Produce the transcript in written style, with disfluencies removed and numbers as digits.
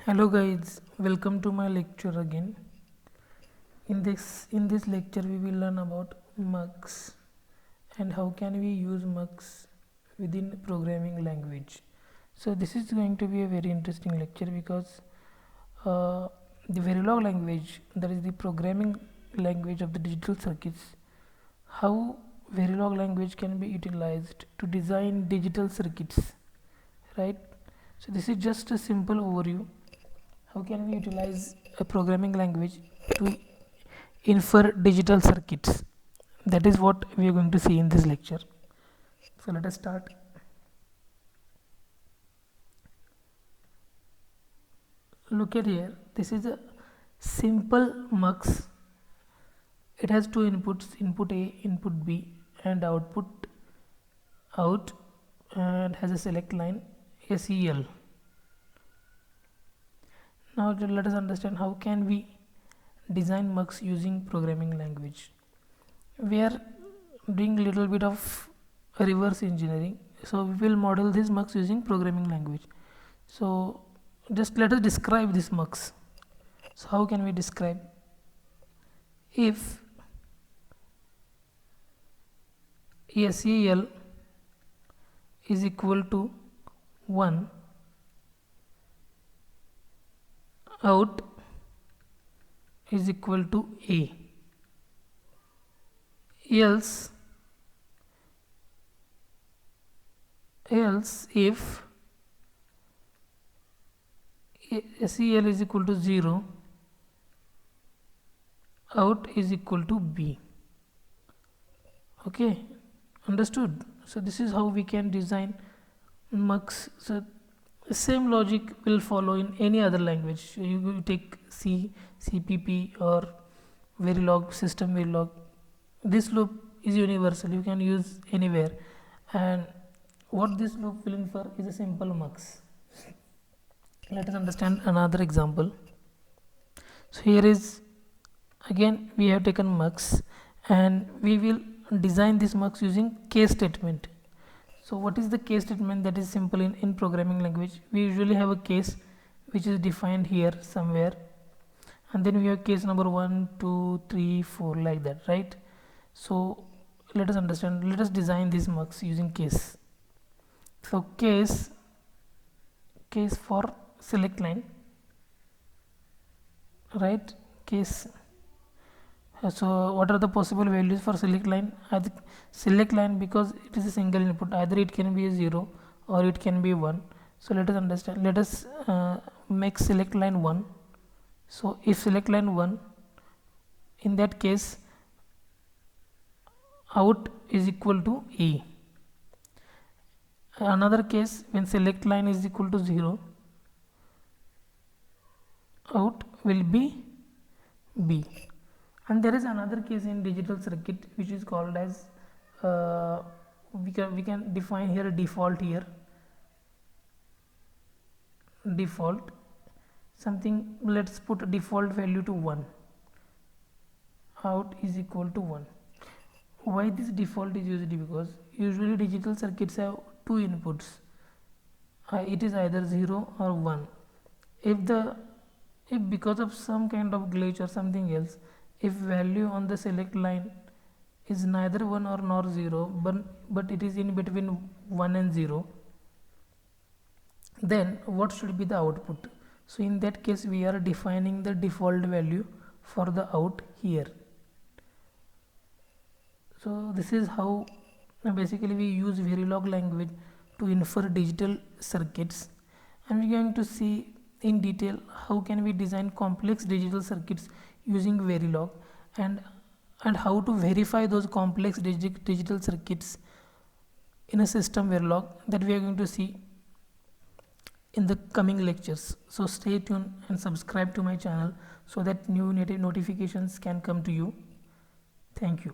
Hello guys, welcome to my lecture again. In this lecture we will learn about mux and how can we use mux within programming language. So this is going to be a very interesting lecture because the Verilog language, that is the programming language of the digital circuits, how Verilog language can be utilized to design digital circuits, right? So this is just a simple overview. How can we utilize a programming language to infer digital circuits? That is what we are going to see in this lecture. So let us start. Look at here. This is a simple mux. It has two inputs, input A, input B, and output out, and has a select line SEL. Now let us understand how can we design mux using programming language. We are doing a little bit of reverse engineering, so we will model this mux using programming language. So just let us describe this mux. So how can we describe? If SEL is equal to 1, out is equal to A, else if SEL is equal to 0, out is equal to B. Okay, understood? So this is how we can design mux. So the same logic will follow in any other language. You take C, CPP, or Verilog, system Verilog. This loop is universal, you can use anywhere, and what this loop will infer is a simple mux. Let us understand another example. So here is, again we have taken mux and we will design this mux using case statement. So what is the case statement? That is simple in programming language. We usually have a case which is defined here somewhere, and then we have case number 1, 2, 3, 4, like that, right? So let us understand, let us design this mux using case. So case for select line, right? Case. So what are the possible values for select line? Select line, because it is a single input, either it can be a 0 or it can be 1. So let us understand, let us make select line 1. So if select line 1, in that case out is equal to A. Another case, when select line is equal to 0, out will be B. And there is another case in digital circuit which is called as we can define here a default here, default something. Let's put a default value to 1, out is equal to 1. Why this default is used? Because usually digital circuits have two inputs, it is either 0 or 1. If because of some kind of glitch or something else, if value on the select line is neither 1 or nor 0, but it is in between 1 and 0, then what should be the output? So in that case we are defining the default value for the out here. So this is how basically we use Verilog language to infer digital circuits, and we are going to see in detail how can we design complex digital circuits using Verilog, and how to verify those complex digital circuits in a system Verilog, that we are going to see in the coming lectures. So stay tuned and subscribe to my channel so that new notifications can come to you. Thank you.